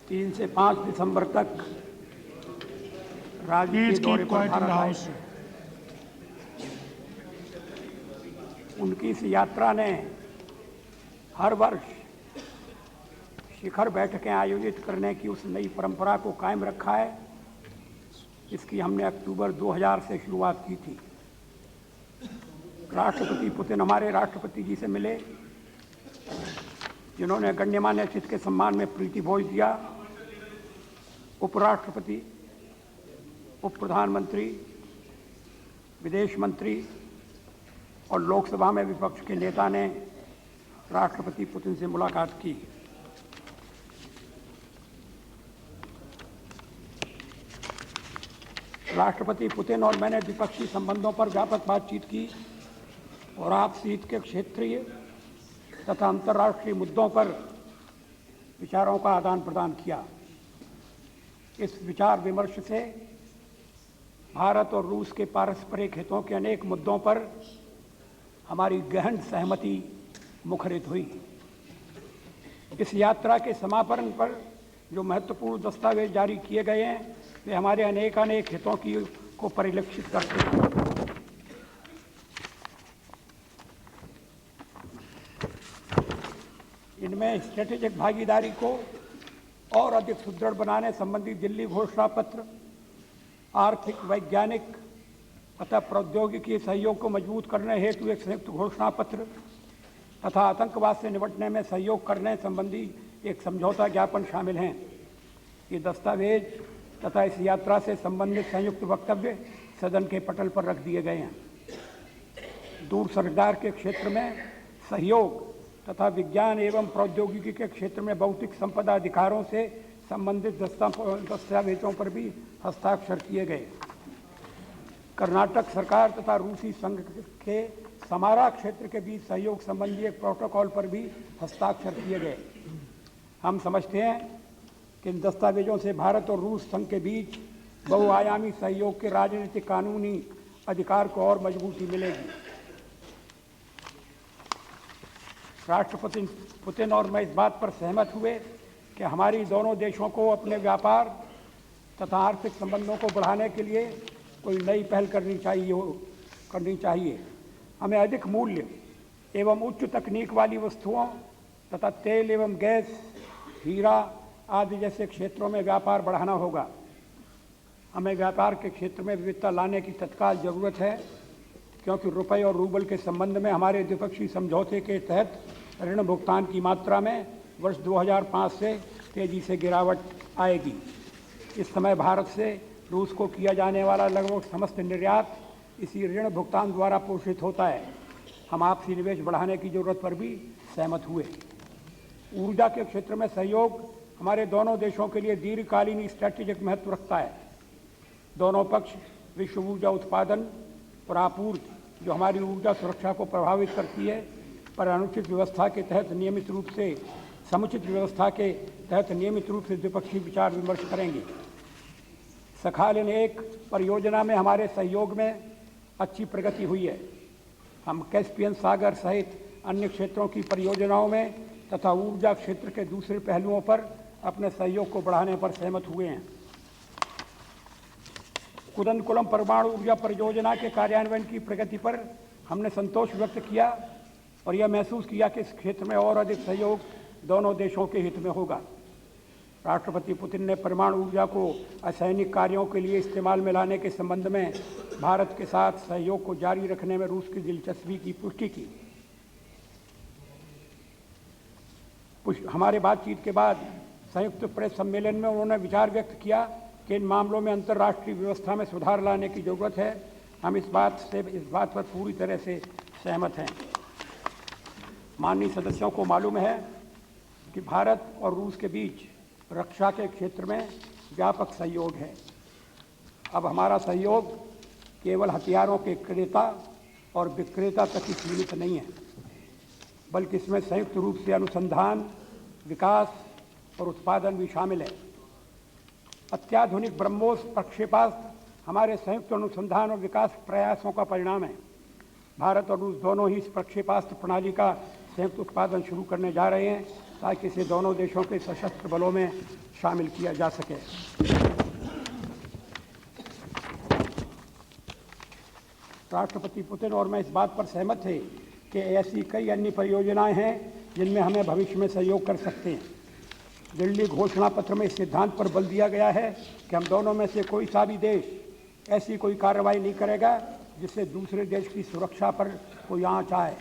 3 से 5 दिसंबर तक राज्य के दौरे पर भारत आए। उनकी इस यात्रा ने हर वर्ष शिखर बैठकें आयोजित करने की उस नई परंपरा को कायम रखा है, इसकी हमने अक्टूबर 2000 से शुरुआत की थी। राष्ट्रपति पुतिन हमारे राष्ट्रपति जी से मिले, जिन्होंने गण्यमान्य अतिथि के सम्मान में प्रीति भोज दिया। उपराष्ट्रपति, उप प्रधानमंत्री, विदेश मंत्री और लोकसभा में विपक्ष के नेता ने राष्ट्रपति पुतिन से मुलाकात की। राष्ट्रपति पुतिन और मैंने द्विपक्षीय संबंधों पर व्यापक बातचीत की और आपसी हित के क्षेत्रीय तथा अंतर्राष्ट्रीय मुद्दों पर विचारों का आदान प्रदान किया। इस विचार विमर्श से भारत और रूस के पारस्परिक हितों के अनेक मुद्दों पर हमारी गहन सहमति मुखरित हुई। इस यात्रा के समापन पर जो महत्वपूर्ण दस्तावेज जारी किए गए हैं, वे हमारे अनेक हितों को परिलक्षित करते हैं। इनमें स्ट्रेटेजिक भागीदारी को और अधिक सुदृढ़ बनाने संबंधी दिल्ली घोषणा पत्र, आर्थिक, वैज्ञानिक तथा प्रौद्योगिकी सहयोग को मजबूत करने हेतु एक संयुक्त घोषणा पत्र तथा आतंकवाद से निपटने में सहयोग करने संबंधी एक समझौता ज्ञापन शामिल हैं। ये दस्तावेज तथा इस यात्रा से संबंधित संयुक्त वक्तव्य सदन के पटल पर रख दिए गए हैं। दूरसंचार के क्षेत्र में सहयोग तथा विज्ञान एवं प्रौद्योगिकी के क्षेत्र में भौतिक संपदा अधिकारों से संबंधित दस्तावेजों पर भी हस्ताक्षर किए गए। कर्नाटक सरकार तथा रूसी संघ के समारा क्षेत्र के बीच सहयोग संबंधी एक प्रोटोकॉल पर भी हस्ताक्षर किए गए। हम समझते हैं कि इन दस्तावेजों से भारत और रूस संघ के बीच बहुआयामी सहयोग के राजनीतिक कानूनी अधिकार को और मजबूती मिलेगी। राष्ट्रपति पुतिन और मैं इस बात पर सहमत हुए कि हमारी दोनों देशों को अपने व्यापार तथा आर्थिक संबंधों को बढ़ाने के लिए कोई नई पहल करनी चाहिए। हमें अधिक मूल्य एवं उच्च तकनीक वाली वस्तुओं तथा तेल एवं गैस, हीरा आदि जैसे क्षेत्रों में व्यापार बढ़ाना होगा। हमें व्यापार के क्षेत्र में विविधता लाने की तत्काल जरूरत है, क्योंकि रुपये और रूबल के संबंध में हमारे द्विपक्षीय समझौते के तहत ऋण भुगतान की मात्रा में वर्ष 2005 से तेजी से गिरावट आएगी। इस समय भारत से रूस को किया जाने वाला लगभग समस्त निर्यात इसी ऋण भुगतान द्वारा पोषित होता है। हम आपसी निवेश बढ़ाने की जरूरत पर भी सहमत हुए। ऊर्जा के क्षेत्र में सहयोग हमारे दोनों देशों के लिए दीर्घकालीन स्ट्रैटेजिक महत्व रखता है। दोनों पक्ष विश्व ऊर्जा उत्पादन और आपूर्ति, जो हमारी ऊर्जा सुरक्षा को प्रभावित करती है, पर समुचित व्यवस्था के तहत नियमित रूप से द्विपक्षीय विचार विमर्श करेंगे। सखालिन 1 परियोजना में हमारे सहयोग में अच्छी प्रगति हुई है। हम कैस्पियन सागर सहित अन्य क्षेत्रों की परियोजनाओं में तथा ऊर्जा क्षेत्र के दूसरे पहलुओं पर अपने सहयोग को बढ़ाने पर सहमत हुए हैं। कुदनकुलम परमाणु ऊर्जा परियोजना के कार्यान्वयन की प्रगति पर हमने संतोष व्यक्त किया और यह महसूस किया कि इस क्षेत्र में और अधिक सहयोग दोनों देशों के हित में होगा। राष्ट्रपति पुतिन ने परमाणु ऊर्जा को असैनिक कार्यों के लिए इस्तेमाल में लाने के संबंध में भारत के साथ सहयोग को जारी रखने में रूस की दिलचस्पी की पुष्टि की। हमारे बातचीत के बाद संयुक्त प्रेस सम्मेलन में उन्होंने विचार व्यक्त किया कि इन मामलों में अंतर्राष्ट्रीय व्यवस्था में सुधार लाने की जरूरत है। हम इस बात पर पूरी तरह से सहमत हैं। माननीय सदस्यों को मालूम है कि भारत और रूस के बीच रक्षा के क्षेत्र में व्यापक सहयोग है। अब हमारा सहयोग केवल हथियारों के क्रेता और विक्रेता तक ही सीमित नहीं है, बल्कि इसमें संयुक्त रूप से अनुसंधान, विकास और उत्पादन भी शामिल है। अत्याधुनिक ब्रह्मोस प्रक्षेपास्त्र हमारे संयुक्त अनुसंधान और विकास प्रयासों का परिणाम है। भारत और रूस दोनों ही इस प्रक्षेपास्त्र प्रणाली का संयुक्त उत्पादन शुरू करने जा रहे हैं। ताकि इसे दोनों देशों के सशस्त्र बलों में शामिल किया जा सके। राष्ट्रपति पुतिन और मैं इस बात पर सहमत थे कि ऐसी कई अन्य परियोजनाएं हैं जिनमें हमें भविष्य में सहयोग कर सकते हैं। दिल्ली घोषणा पत्र में इस सिद्धांत पर बल दिया गया है कि हम दोनों में से कोई सा भी देश ऐसी कोई कार्रवाई नहीं करेगा जिससे दूसरे देश की सुरक्षा पर कोई आंच आए।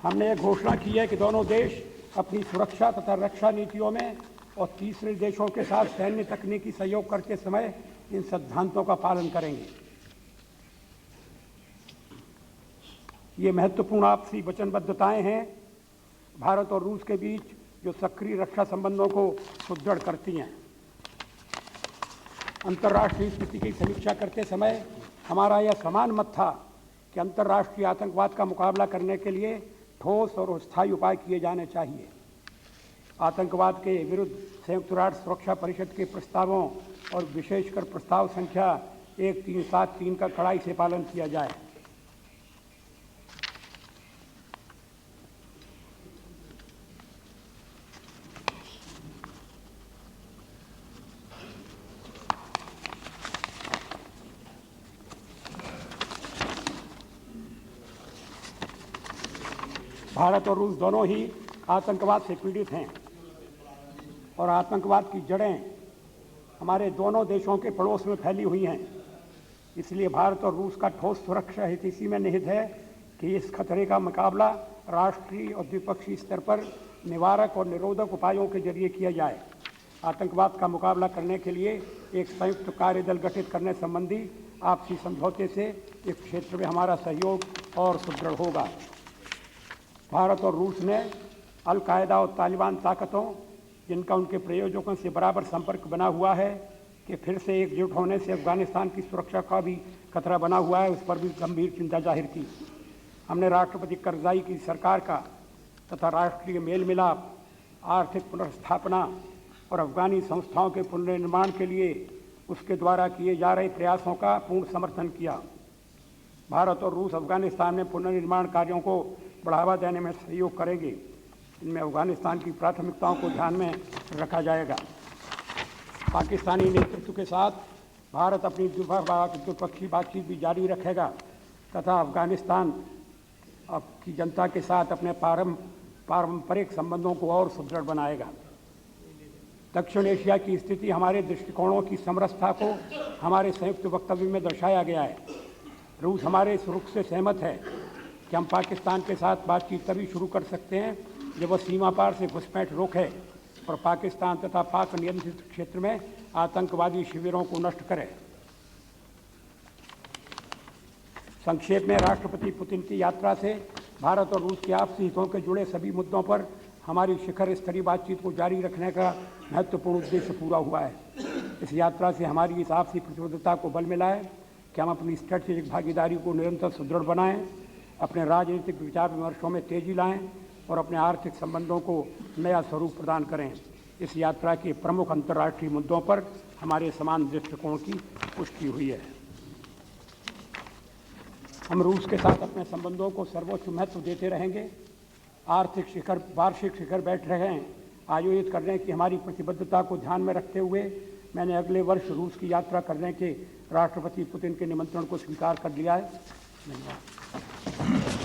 हमने ये घोषणा की है कि दोनों देश अपनी सुरक्षा तथा रक्षा नीतियों में और तीसरे देशों के साथ सैन्य तकनीकी सहयोग करते समय इन सिद्धांतों का पालन करेंगे। ये महत्वपूर्ण आपसी वचनबद्धताएं हैं भारत और रूस के बीच जो सक्रिय रक्षा संबंधों को सुदृढ़ करती हैं। अंतर्राष्ट्रीय स्थिति की समीक्षा करते समय हमारा यह समान मत था कि अंतर्राष्ट्रीय आतंकवाद का मुकाबला करने के लिए ठोस और स्थायी उपाय किए जाने चाहिए। आतंकवाद के विरुद्ध संयुक्त राष्ट्र सुरक्षा परिषद के प्रस्तावों और विशेषकर प्रस्ताव संख्या 1373 का कड़ाई से पालन किया जाए। भारत और रूस दोनों ही आतंकवाद से पीड़ित हैं और आतंकवाद की जड़ें हमारे दोनों देशों के पड़ोस में फैली हुई हैं। इसलिए भारत और रूस का ठोस सुरक्षा हित इसी में निहित है कि इस खतरे का मुकाबला राष्ट्रीय और द्विपक्षीय स्तर पर निवारक और निरोधक उपायों के जरिए किया जाए। आतंकवाद का मुकाबला करने के लिए एक संयुक्त कार्यदल गठित करने संबंधी आपसी समझौते से इस क्षेत्र में हमारा सहयोग और सुदृढ़ होगा। भारत और रूस ने अल कायदा और तालिबान ताकतों जिनका उनके प्रयोजकों से बराबर संपर्क बना हुआ है कि फिर से एकजुट होने से अफगानिस्तान की सुरक्षा का भी खतरा बना हुआ है, उस पर भी गंभीर चिंता जाहिर की। हमने राष्ट्रपति करज़ाई की सरकार का तथा राष्ट्रीय मेल मिलाप, आर्थिक पुनर्स्थापना और अफगानी संस्थाओं के पुनर्निर्माण के लिए उसके द्वारा किए जा रहे प्रयासों का पूर्ण समर्थन किया। भारत और रूस अफगानिस्तान में पुनर्निर्माण कार्यों को बढ़ावा देने में सहयोग करेंगे। इनमें अफगानिस्तान की प्राथमिकताओं को ध्यान में रखा जाएगा। पाकिस्तानी नेतृत्व के साथ भारत अपनी द्विपक्षीय बातचीत भी जारी रखेगा तथा अफगानिस्तान की जनता के साथ अपने पारंपरिक संबंधों को और सुदृढ़ बनाएगा। दक्षिण एशिया की स्थिति हमारे दृष्टिकोणों की समरसता को हमारे संयुक्त वक्तव्य में दर्शाया गया है। रूस हमारे इस रुख से सहमत है कि हम पाकिस्तान के साथ बातचीत तभी शुरू कर सकते हैं जब वह सीमा पार से घुसपैठ रोके और पाकिस्तान तथा पाक नियंत्रित क्षेत्र में आतंकवादी शिविरों को नष्ट करे। संक्षेप में, राष्ट्रपति पुतिन की यात्रा से भारत और रूस के आपसी हितों के जुड़े सभी मुद्दों पर हमारी शिखर स्तरीय बातचीत को जारी रखने का महत्वपूर्ण उद्देश्य पूरा हुआ है। इस यात्रा से हमारी इस आपसी प्रतिबद्धता को बल मिला है कि हम अपनी स्ट्रेटेजिक भागीदारी को निरंतर सुदृढ़ बनाएं, अपने राजनीतिक विचार विमर्शों में तेजी लाएं और अपने आर्थिक संबंधों को नया स्वरूप प्रदान करें। इस यात्रा के प्रमुख अंतर्राष्ट्रीय मुद्दों पर हमारे समान दृष्टिकोण की पुष्टि हुई है। हम रूस के साथ अपने संबंधों को सर्वोच्च महत्व देते रहेंगे। वार्षिक शिखर बैठकें आयोजित करने की हमारी प्रतिबद्धता को ध्यान में रखते हुए मैंने अगले वर्ष रूस की यात्रा करने के राष्ट्रपति पुतिन के निमंत्रण को स्वीकार कर लिया है। धन्यवाद।